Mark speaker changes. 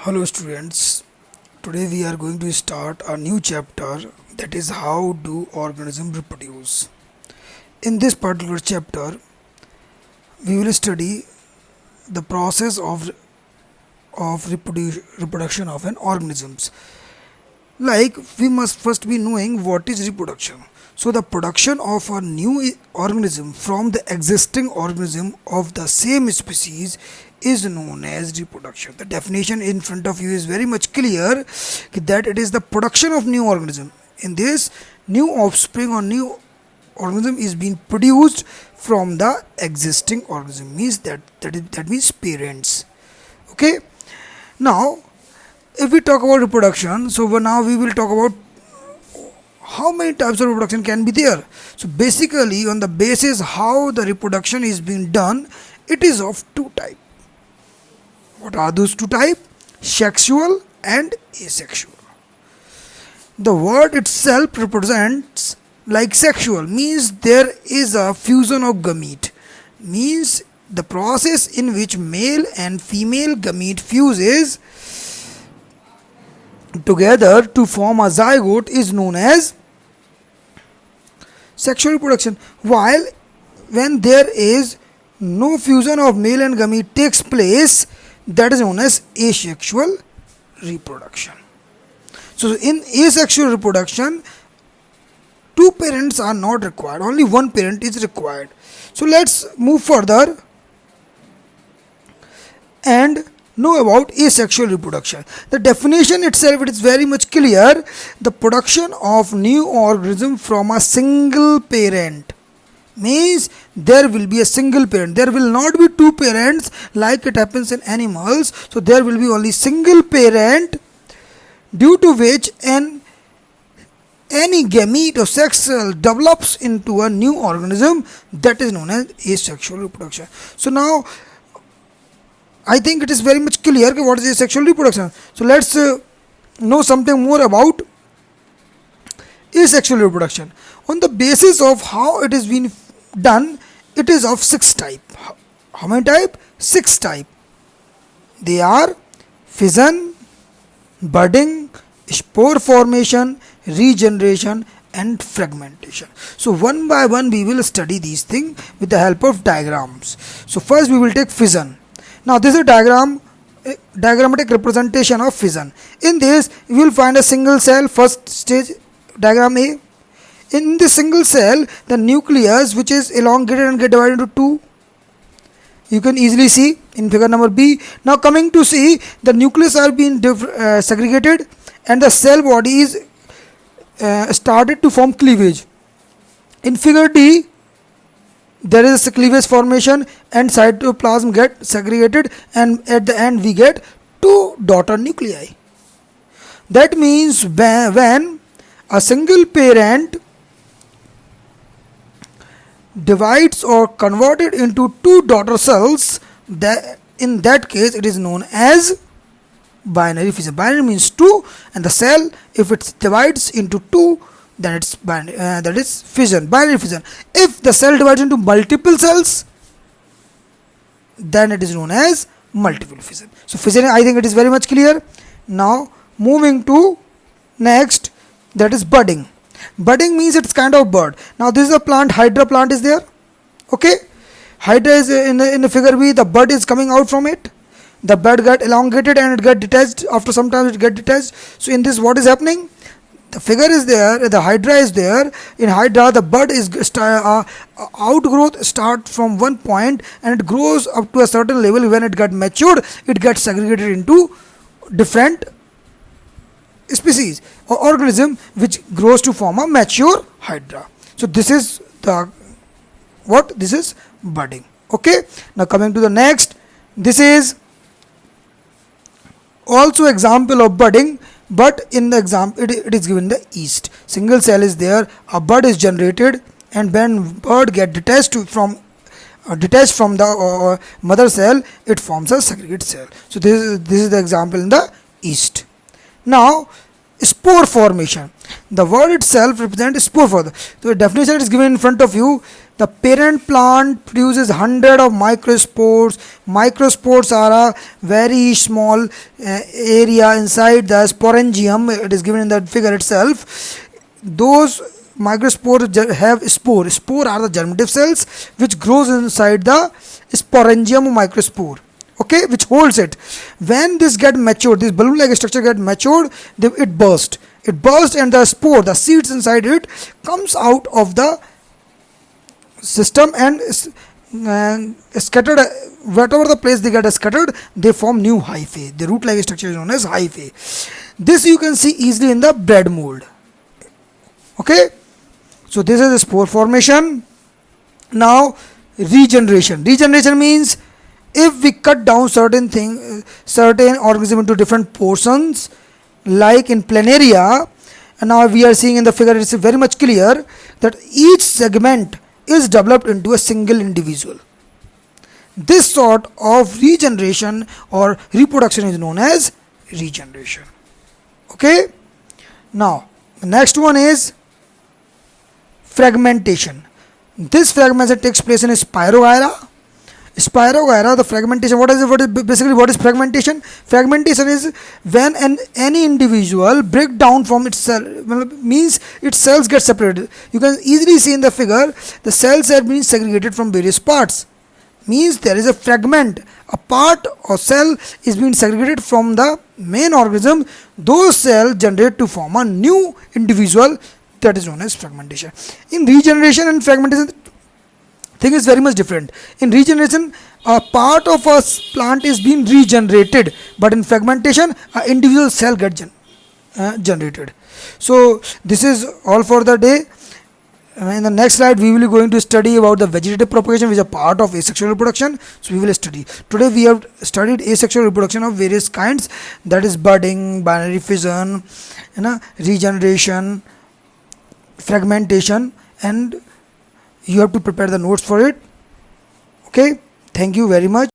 Speaker 1: Hello students, today we are going to start a new chapter, that is how do organisms reproduce. In this particular chapter, we will study the process of reproduction of an organisms. Like we must first be knowing what is reproduction. So the production of a new organism from the existing organism of the same species is known as reproduction. The definition in front of you is very much clear that it is the production of new organism. In this, new offspring or new organism is being produced from the existing organism. Means that means parents. Okay. Now, if we talk about reproduction, so now we will talk about how many types of reproduction can be there. So basically, on the basis how the reproduction is being done, it is of two types. What are those two types? Sexual and asexual. The word itself represents like sexual, means there is a fusion of gamete, means the process in which male and female gamete fuses together to form a zygote is known as sexual reproduction, while when there is no fusion of male and gamete takes place, that is known as asexual reproduction. So in asexual reproduction, two parents are not required, only one parent is required. So let's move further and know about asexual reproduction. The definition itself, it is very much clear. The production of new organism from a single parent, means there will be a single parent. There will not be two parents like it happens in animals. So there will be only single parent, due to which any gamete or sex cell develops into a new organism, that is known as asexual reproduction. So now I think it is very much clear what is asexual reproduction. So let's know something more about asexual reproduction. On the basis of how it is being done, it is of 6 types. How many types? 6 types. They are fission, budding, spore formation, regeneration and fragmentation. So one by one we will study these things with the help of diagrams. So first we will take fission. Now this is a diagrammatic representation of fission. In this you will find a single cell, first stage, diagram A. In this single cell, the nucleus, which is elongated and get divided into two, you can easily see in figure number B. Now coming to C, the nucleus are being segregated and the cell body is started to form cleavage. In figure D, there is a cleavage formation and cytoplasm get segregated, and at the end we get two daughter nuclei. That means when a single parent divides or converted into two daughter cells, that in that case it is known as binary fission. Binary means two, and the cell, if it divides into two, then it's binary, that is fission, binary fission. If the cell divides into multiple cells, then it is known as multiple fission. So fission, I think it is very much clear. Now moving to next, that is budding. Budding means it's kind of bird. Now this is a plant, hydra plant is there. Okay, hydra is in the figure B. The bud is coming out from it. The bud got elongated and it got detached. After some time it get detached. So in this, what is happening? The figure is there, the hydra is there. In hydra, the bud is outgrowth start from one point and it grows up to a certain level. When it got matured, it gets segregated into different species or organism which grows to form a mature hydra. So this is the what? This is budding. Okay. Now coming to the next, this is also example of budding, but in the example it is given the yeast. Single cell is there, a bud is generated, and when bud get detached from the mother cell, it forms a segregated cell. So this is the example in the yeast. Now spore formation. The word itself represents spore formation. So the definition is given in front of you. The parent plant produces hundred of microspores. Microspores are a very small area inside the sporangium. It is given in the figure itself. Those microspores have spore. Spore are the germinative cells which grows inside the sporangium microspore. Okay, which holds it. When this get matured, this balloon-like structure get matured, it burst. It bursts and the spore, the seeds inside it, comes out of the system and scattered. Whatever the place they get scattered, they form new hyphae. The root-like structure is known as hyphae. This you can see easily in the bread mold. Okay, so this is the spore formation. Now regeneration. Regeneration means if we cut down certain organism into different portions, like in planaria, and now we are seeing in the figure, it's very much clear that each segment is developed into a single individual. This sort of regeneration or reproduction is known as regeneration. Okay, now the next one is fragmentation. This fragmentation takes place in Spirogyra. Spirogyra, the fragmentation. What is fragmentation? Fragmentation is when any individual break down from its cell, means its cells get separated. You can easily see in the figure the cells have been segregated from various parts. Means there is a fragment, a part or cell is being segregated from the main organism. Those cells generate to form a new individual. That is known as fragmentation. In regeneration and fragmentation, thing is very much different. In regeneration, a part of a plant is being regenerated, but in fragmentation, an individual cell gets generated. So this is all for the day. In the next slide, we will be going to study about the vegetative propagation, which is a part of asexual reproduction. So we will study. Today we have studied asexual reproduction of various kinds, that is budding, binary fission, regeneration, fragmentation, and you have to prepare the notes for it. Okay, thank you very much.